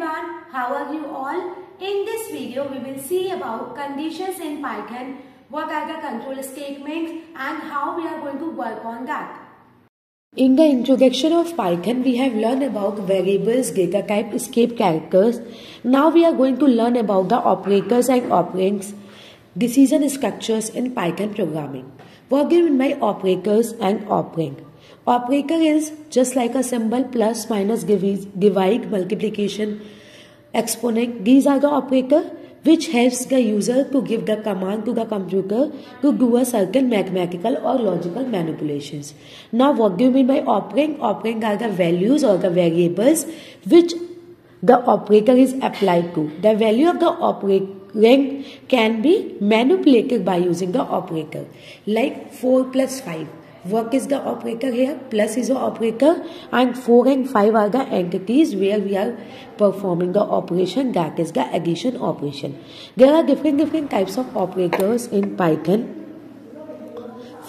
everyone, how are you all? In this video we will see about conditions in Python, what are the control statements and how we are going to work on that. In the introduction of Python, we have learned about variables, data type, escape characters. Now we are going to learn about the operators and operands, decision structures in Python programming. What do you mean by operators and operand? Operator is just like a symbol, plus, minus, divide, multiplication, exponent. These are the operator which helps the user to give the command to the computer to do a certain mathematical or logical manipulations. Now what do you mean by operand? Operand are the values or the variables which the operator is applied to. The value of the operand can be manipulated by using the operator. Like 4 plus 5. What is the operator here? Plus is the operator, and 4 and 5 are the entities where we are performing the operation, that is the addition operation. There are different types of operators in Python.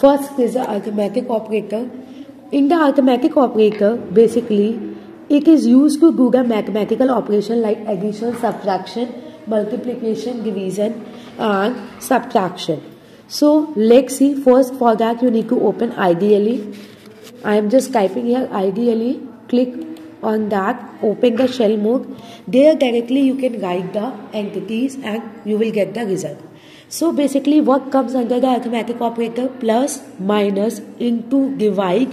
First is the arithmetic operator. In the arithmetic operator, basically it is used to do the mathematical operation like addition, subtraction, multiplication, division and subtraction. So let's see. First, for that you need to open ideally. I am just typing here ideally. Click on that, open the shell mode. There directly you can write the entities and you will get the result. So basically what comes under the arithmetic operator? Plus, minus, into, divide,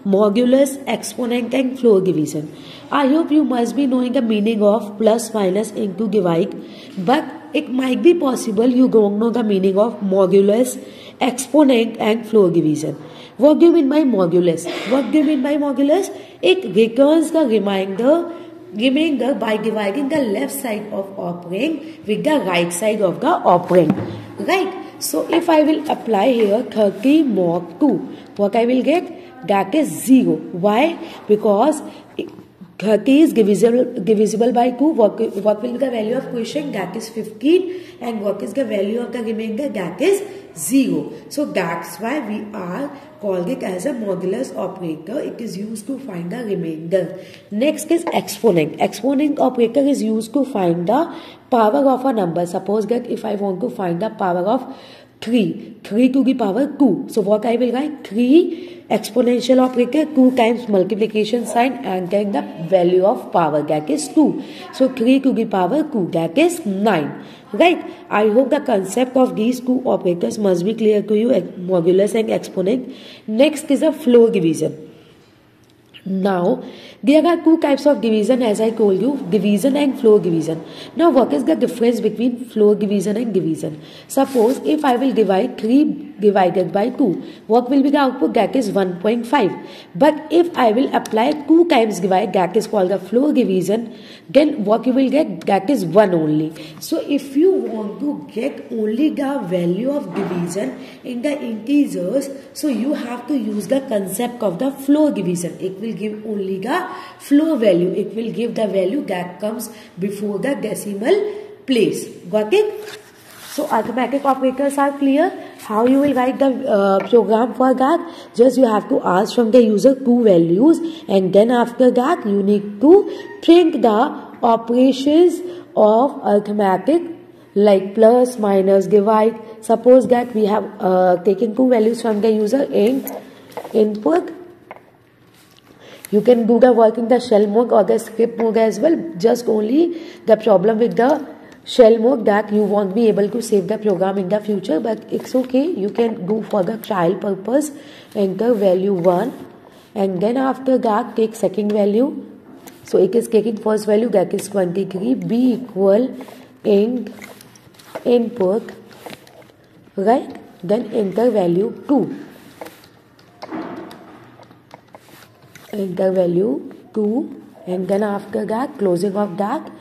modulus, exponent and floor division. I hope you must be knowing the meaning of plus, minus, into, divide, but it might be possible you don't know the meaning of modulus, exponent and floor division. What do you mean by modulus? What do you mean by modulus? It returns the remainder by dividing the left side of operand with the right side of the operand. Right? So if I will apply here 30 mod 2, what I will get? That is 0. Why? Because 30 is divisible by 2. What will be the value of quotient? That is 15. And what is the value of the remainder? That is 0. So that's why we are called it as a modulus operator. It is used to find the remainder. Next is exponent. Exponent operator is used to find the power of a number. Suppose that if I want to find the power of 3 to the power 2. So what I will write? 3 exponential operator, 2 times multiplication sign and then the value of power, that is 2. So 3 to the power 2, that is 9. Right? I hope the concept of these two operators must be clear to you, modulus and exponent. Next is a floor division. Now, there are two types of division as I told you, division and floor division. Now, what is the difference between floor division and division? Suppose if I will divide 3 divided by 2, what will be the output? That is 1.5. But if I will apply 2 times divide, that is called the floor division, then what you will get? That is 1 only. So, if you want to get only the value of division in the integers, so you have to use the concept of the floor division. It will give only the floor value. It will give the value that comes before the decimal place. Got it? So arithmetic operators are clear. How you will write the program for that? Just you have to ask from the user 2 values, and then after that you need to print the operations of arithmetic like plus, minus, divide. Suppose that we have taken 2 values from the user in input. You can do the work in the shell mode or the script mode as well. Just only the problem with the shell mode that you won't be able to save the program in the future, but it's okay. You can do for the trial purpose. Enter value 1 and then after that take second value. So it is taking first value, that is 23. B equal input, right? Then enter value 2. Enter value 2 and then after that closing of that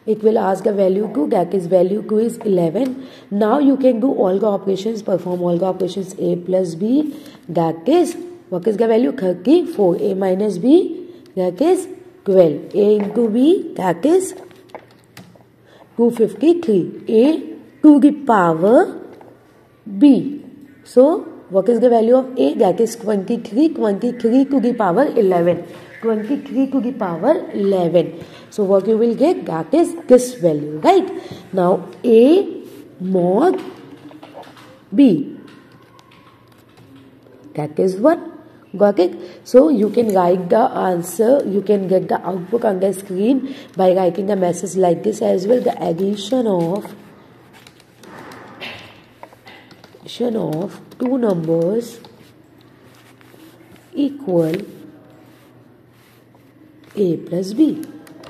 it will ask the value 2, that is value 2 is 11. Now you can do all the operations, perform all the operations. A plus B, that is, what is the value? 34. A minus B, that is 12. A into B, that is 253. A to the power B. So what is the value of A? That is 23. 23 to the power 11. 23 to the power 11. So what you will get, that is this value, right? Now A mod B, that is what, got it? So you can write the answer, you can get the output on the screen by writing the message like this as well. The addition of two numbers equal A plus B.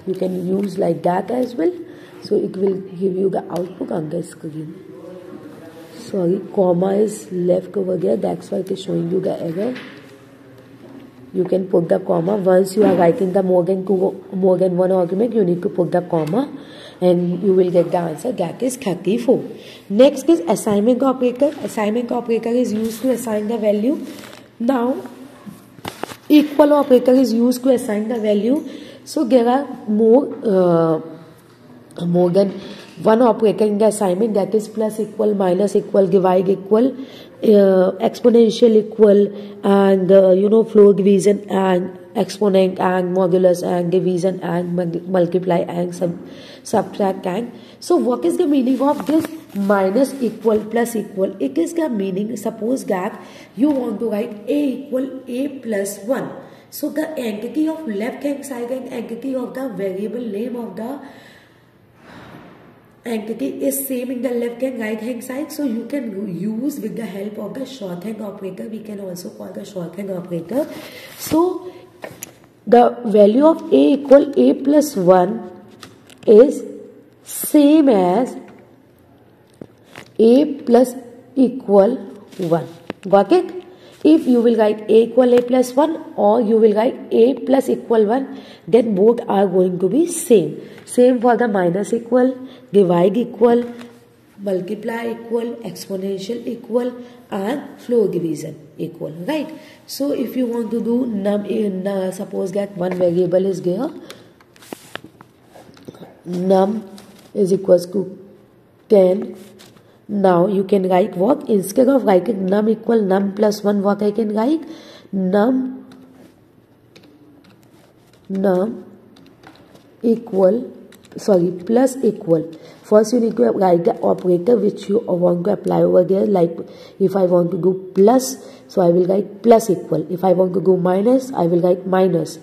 You can use like that as well. So it will give you the output on the screen. Sorry, comma is left over there, that's why it is showing you the error. You can put the comma. Once you are writing the more than one argument, you need to put the comma and you will get the answer, that is 34. Next is assignment operator. Assignment operator is used to assign the value. Now equal operator is used to assign the value. So there are more than one operator in the assignment, that is plus equal, minus equal, divide equal, exponential equal, and floor division and exponent and modulus and division and multiply and subtract and. So what is the meaning of this minus equal plus equal? It is the meaning, suppose that you want to write A equal A plus 1. So the entity of left hand side and entity of the variable name of the entity is same in the left and right hand side. So you can use with the help of the shorthand operator. We can also call the shorthand operator. So the value of A equal A plus 1 is same as A plus equal 1. Got it? If you will write A equal A plus 1 or you will write A plus equal 1, then both are going to be same. Same for the minus equal, divide equal, multiply equal, exponential equal, and floor division equal, right? So if you want to do num in suppose that one variable is there, num is equals to 10. Now you can write what? Instead of writing num equal num plus 1, what I can write? Num equal, plus equal. First you need to write the operator which you want to apply over there. Like if I want to do plus, so I will write plus equal. If I want to do minus, I will write minus,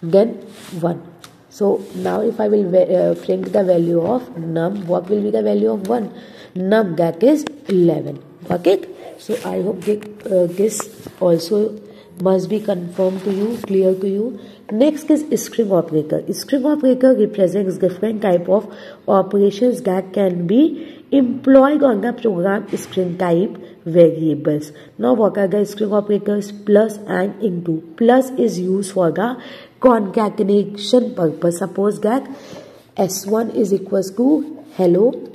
then 1. So now if I will print the value of num, what will be the value of 1? Num, that is 11. Okay, so I hope this also must be confirmed to you, clear to you. Next is string operator. String operator represents different type of operations that can be employed on the program string type variables. Now what are the string operators? Plus and into. Plus is used for the concatenation purpose. Suppose that S1 is equals to hello,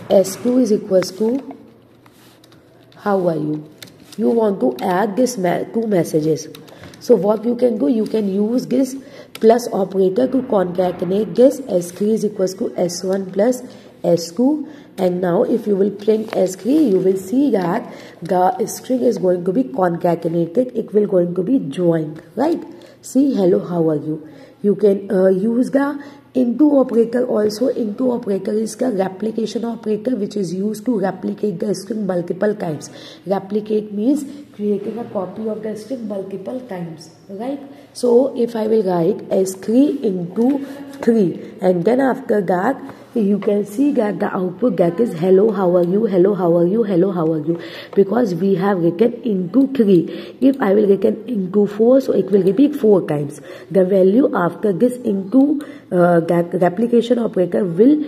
S2 is equals to how are you. You want to add this two messages. So what you can do, you can use this plus operator to concatenate this. S3 is equals to S1 plus S2. And now if you will print S3, you will see that the string is going to be concatenated. It will going to be joined, right? See, hello, how are you? You can use the into operator also. Into operator is the replication operator which is used to replicate the string multiple times. Replicate means creating a copy of the string multiple times, right? So if I will write S3 into 3 and then after that you can see that the output that is hello, how are you, hello, how are you, hello, how are you, because we have written into 3. If I will written into 4, so it will repeat 4 times. The value after this into that replication operator will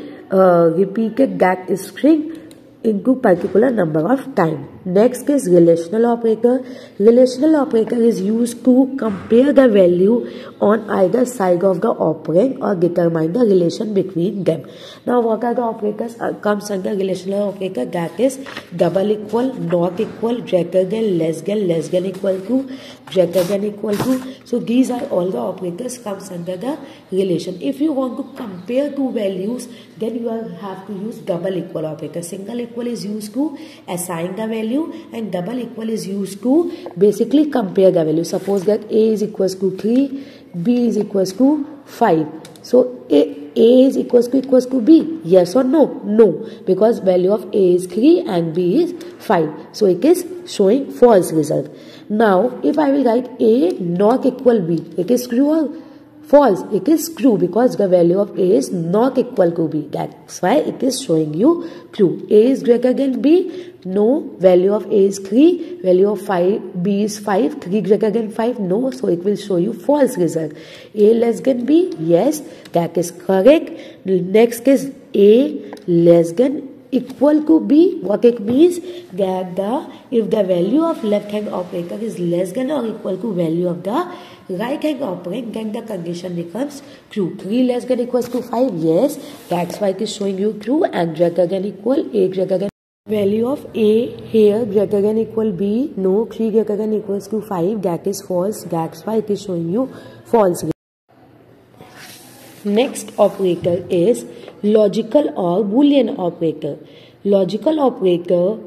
repeat that string into particular number of time. Next is relational operator. Relational operator is used to compare the value on either side of the operand or determine the relation between them. Now what are the operators comes under relational operator? That is double equal, not equal, greater than, less than equal to, greater than equal to. So these are all the operators comes under the relation. If you want to compare two values, then you have to use double equal operator. Single equal is used to assign the value, and double equal is used to basically compare the value. Suppose that A is equals to 3, B is equals to 5. So A is equals to B. Yes or no? No, because value of A is 3 and B is 5. So it is showing false result. Now if I will write A not equal B, it is true or false? It is true, because the value of A is not equal to B. That's why it is showing you true. A is greater than B. No. Value of A is 3. Value of B is 5. 3 greater than 5. No. So it will show you false result. A less than B. Yes. That is correct. Next is A less than equal to B. What it means? That if the value of left hand operator is less than or equal to value of the right hand operator, then the condition becomes true. 3 less than equals to 5. Yes. That's why it is showing you true. And greater than equal, A greater than value of A here greater than equal B. No. 3 greater than equals to 5. That is false. That's why it is showing you false. Next operator is logical or Boolean operator. Logical operator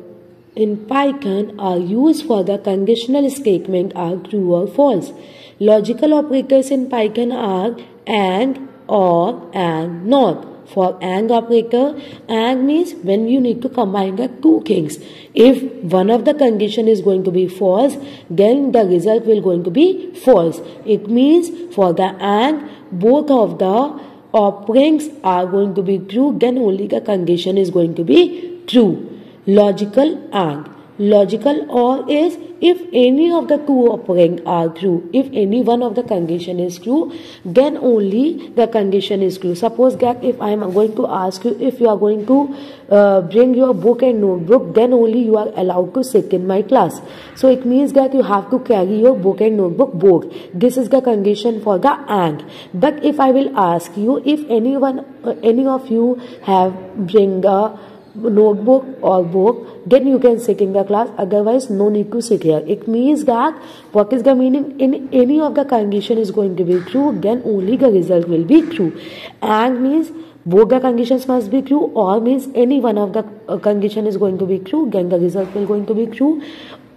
in Python are used for the conditional statement are true or false. Logical operators in Python are AND, OR, and NOT. For AND operator, AND means when you need to combine the two things. If one of the condition is going to be false, then the result will going to be false. It means for the AND, both of the operands are going to be true, then only the condition is going to be true. Logical AND. Logical OR is if any of the two operands are true. If any one of the condition is true, then only the condition is true. Suppose that if I am going to ask you if you are going to bring your book and notebook, then only you are allowed to sit in my class. So it means that you have to carry your book and notebook both. This is the condition for the AND. But if I will ask you if any of you have bring a notebook or book, then you can sit in the class, otherwise no need to sit here. It means that what is the meaning? In any of the condition is going to be true, then only the result will be true. And means both the conditions must be true, or means any one of the condition is going to be true, then the result will going to be true.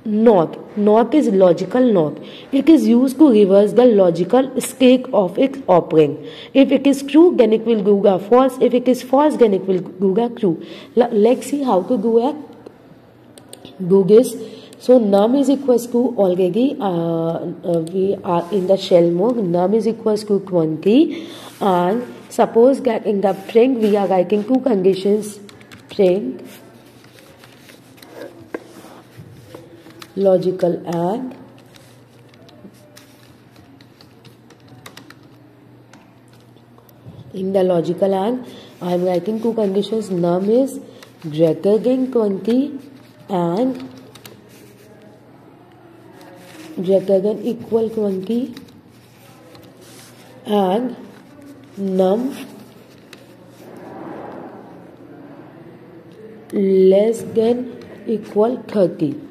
Not is logical not. It is used to reverse the logical state of its operand. If it is true, then it will do the false. If it is false, then it will do the true. Let's see how to do this. So num is equals to, already we are in the shell mode. Num is equals to 20, and suppose that in the print we are writing two conditions. Print logical AND in the logical AND I am writing two conditions. Num is greater than 20 and greater than equal 20, and num less than equal 30.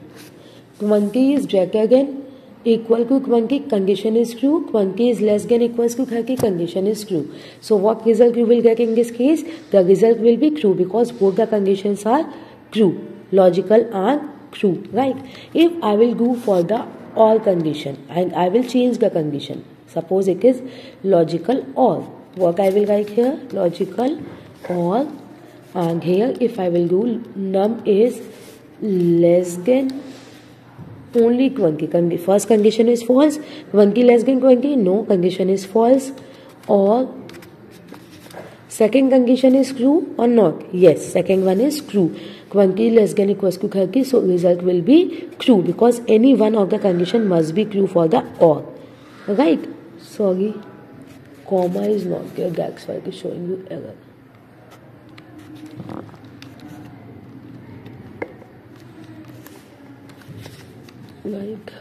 20 is greater than equal to 20, condition is true. 20 is less than equals to 30, condition is true. So what result you will get in this case? The result will be true, because both the conditions are true. Logical and true, right? If I will go for the OR condition and I will change the condition, suppose it is logical OR, what I will write here? Logical OR, and here if I will do num is less than only 20. First condition is false. 20 less than 20, no, condition is false. Or second condition is true or not? Yes, second one is true. 20 less than equals to 30, so result will be true, because any one of the condition must be true for the OR. Right? Sorry, comma is not there, that's why it is showing you error. Like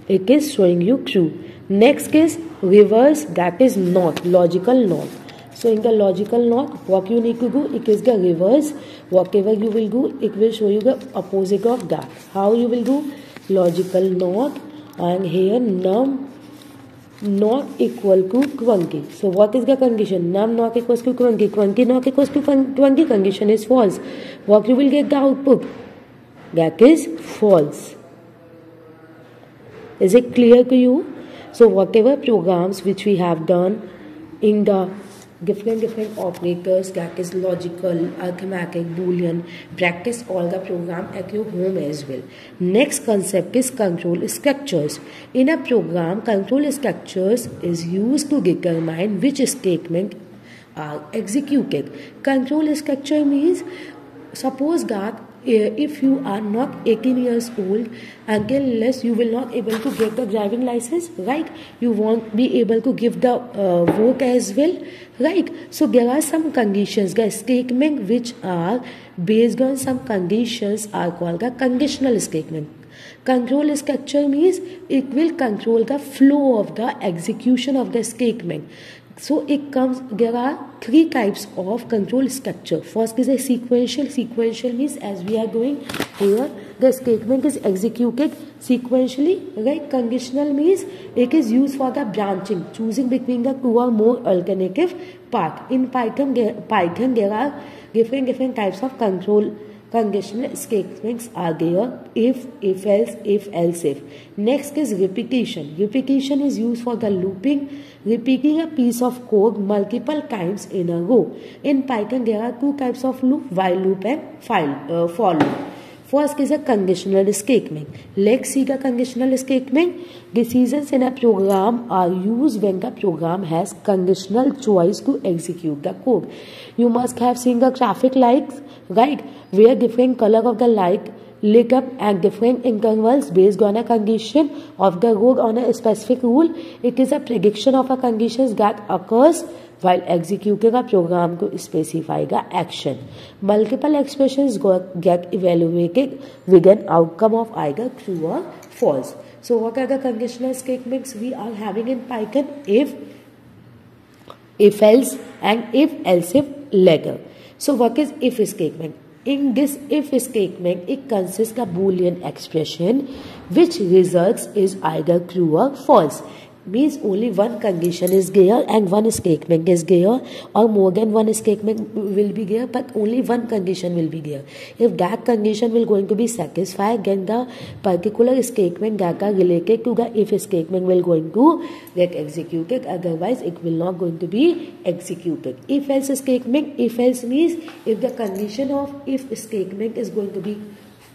it is showing you true. Next is reverse, that is not, logical not. So in the logical not, what you need to do, it is the reverse. Whatever you will do, it will show you the opposite of that. How you will do? Logical not, and here num not equal to Cranky. So what is the condition? Num not equals to Cranky. Cranky not equals to Cranky. Condition is false. What you will get the output? That is false. Is it clear to you? So whatever programs which we have done in the different operators, that is logical, arithmetic, boolean, practice all the program at your home as well. Next concept is control structures. In a program, control structures is used to determine which statement are executed. Control structure means, suppose that if you are not 18 years old, unless you will not able to get the driving license, right? You won't be able to give the vote as well, right? So there are some conditions, the statement which are based on some conditions are called the conditional statement. Control structure means it will control the flow of the execution of the statement. So there are three types of control structure. First is a sequential. Sequential means, as we are going here, the statement is executed sequentially, right? Conditional means it is used for the branching, choosing between the two or more alternative path. In Python there are different types of conditional statements are there. If else, if. Next is repetition. Repetition is used for the looping, repeating a piece of code multiple times in a row. In Python there are two types of loop, while loop and for loop. First is a conditional statement. Let's see the conditional statement. Decisions in a program are used when the program has conditional choice to execute the code. You must have seen the traffic lights, right? Where different color of the light lit up at different intervals based on a condition of the road on a specific rule. It is a prediction of a condition that occurs while executing a program to specify the action. Multiple expressions get evaluated with an outcome of either true or false. So what are the conditional statements we are having in Python? If else, and if later. So what is if statement? In this if statement, it consists of Boolean expression which results is either true or false. Means only one condition is there and one statement is there, or more than one statement will be there, but only one condition will be there. If that condition will going to be satisfied, then the particular statement that are related to the if statement will going to get executed. Otherwise it will not going to be executed. If else statement, if else means if the condition of if statement is going to be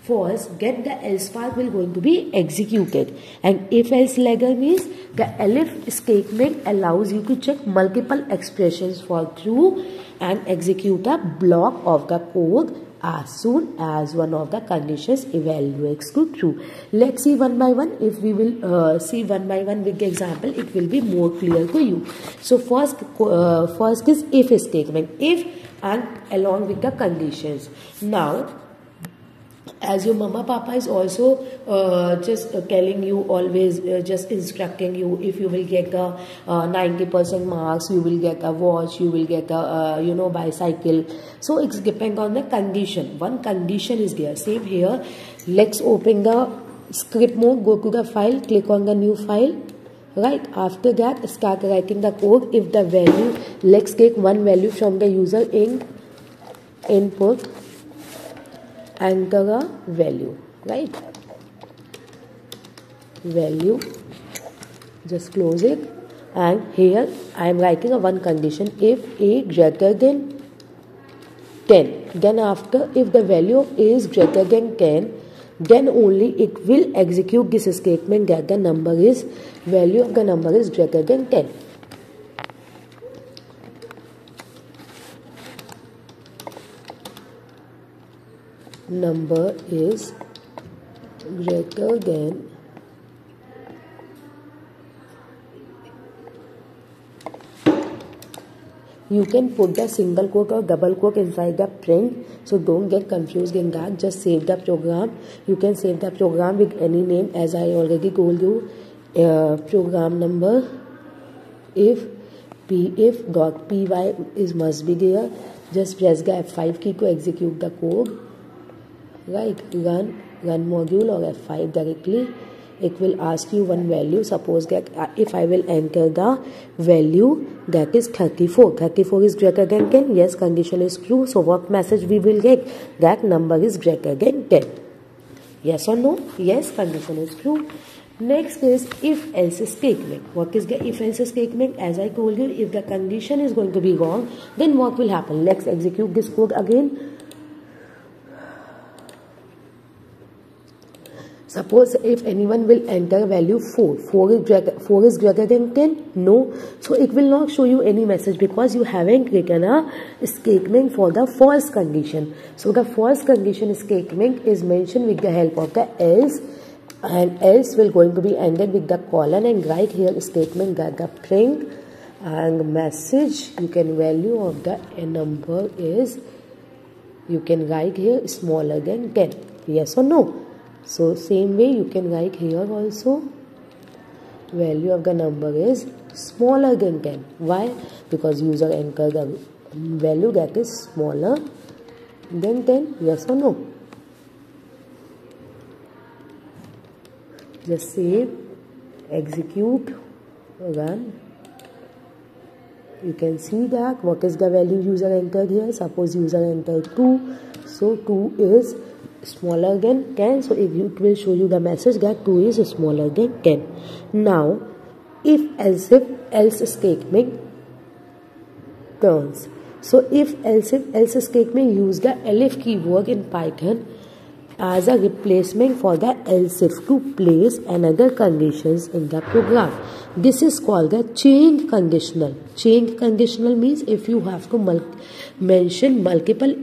false, then the else part will going to be executed. And if else later means the elif statement allows you to check multiple expressions for true and execute a block of the code as soon as one of the conditions evaluates to true. Let's see one by one. If we will see one by one with the example, it will be more clear to you. So first is if statement, if and along with the conditions. Now as your mama papa is also just telling you, always just instructing you, if you will get the 90% marks, you will get a watch, you will get a bicycle. So it's depend on the condition. One condition is there. Same here. Let's open the script mode, go to the file, click on the new file. Right, after that start writing the code. If the value, let's take one value from the user in input, enter a value, right? Value, just close it, and here I am writing a one condition. If a greater than 10, then after if the value of a is greater than 10, then only it will execute this statement that the value of the number is greater than 10. Number is greater than you can put the single quote or double quote inside the print, so don't get confused in that. Just save the program. You can save the program with any name, as I already told you. Program number, if py is must be there. Just press the F5 key to execute the code. Right, run module or F5 directly. it will ask you one value. Suppose that if I will enter the value that is 34. 34 is greater than 10. Yes, condition is true. So what message we will get? That number is greater than 10. Yes or no? Yes, condition is true. Next is if-else statement. What is the if-else statement? As I told you, if the condition is going to be wrong, then what will happen? Let's execute this code again. Suppose if anyone will enter value 4. 4 is greater than 10? No. So it will not show you any message because you haven't written a statement for the false condition. So the false condition statement is mentioned with the help of the else, and else will going to be ended with the colon, and right here statement that the print and message you can value of the number is, you can write here smaller than 10. Yes or no? So same way you can write here also value of the number is smaller than 10. Why? Because user entered the value that is smaller than 10. Yes or no? Just save, execute, run. You can see that what is the value user entered here. Suppose user entered 2. So 2 is smaller than 10. So if it will show you the message that 2 is smaller than 10. Now if else statement turns. So if else statement use the elif keyword in Python as a replacement for the else if to place another conditions in the program. This is called the change conditional. Change conditional means if you have to mention multiple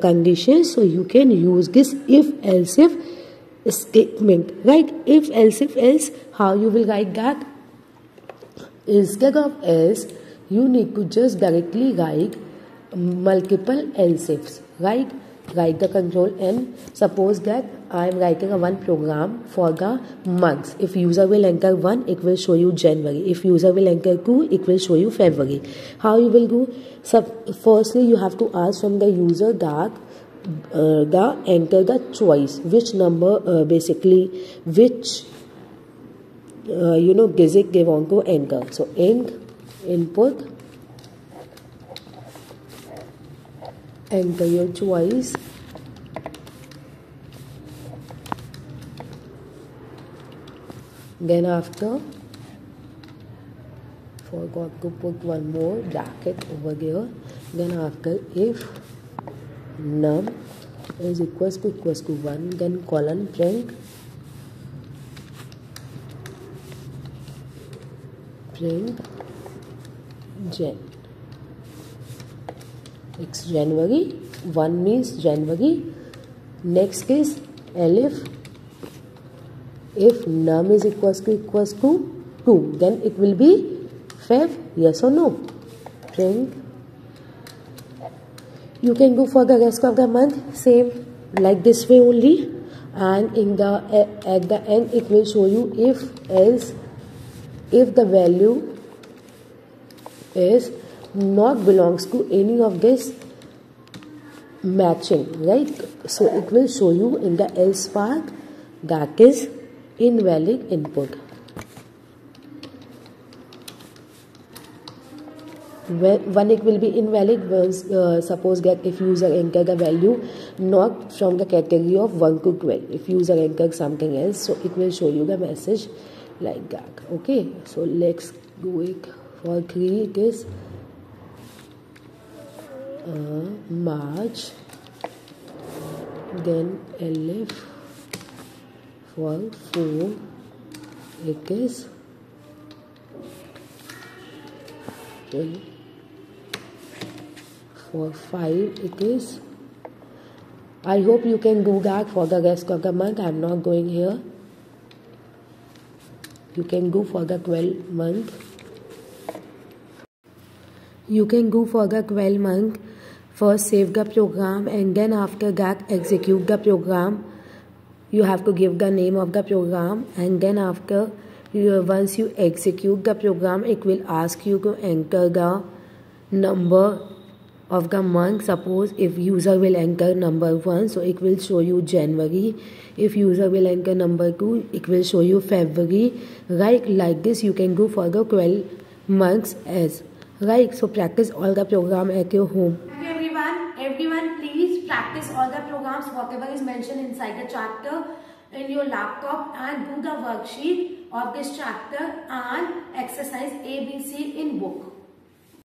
conditions, so you can use this if else if statement, right? If else if else, how you will write that? Instead of else, you need to just directly write multiple else ifs, right? Write the control N. Suppose that I am writing a one program for the months. If user will enter 1, it will show you January. If user will enter 2, it will show you February. How you will do? So firstly, you have to ask from the user that enter the choice, which number which digit they want to enter. So input, enter your choice, then after forgot to put one more bracket over there, then after if num is equals to 1, then colon print Jan. It's January. 1 means January. Next is elif. If num is equals to 2, then it will be Feb. Yes or no? Print. You can go for the rest of the month same like this way only, and in the at the end it will show you if else if the value is not belongs to any of this matching, right? So it will show you in the else part that is invalid input. When it will be invalid, suppose that if user enter the value not from the category of 1 to 12, if user enter something else, so it will show you the message like that. Okay, so let's do it for 3. It is March, then elif. For 4 it is for 5 it is. I hope you can do that for the rest of the month. I am not going here. You can go for the 12 month. You can go for the 12 month. First save the program and then after that execute the program. You have to give the name of the program, and then after once you execute the program, it will ask you to enter the number of the month. Suppose if user will enter number 1, so it will show you January. If user will enter number 2, it will show you February. Right, like this you can go for the 12 months as. Right, so practice all the program at your home. Everyone please practice all the programs whatever is mentioned inside the chapter in your laptop and do the worksheet of this chapter and exercise ABC in book.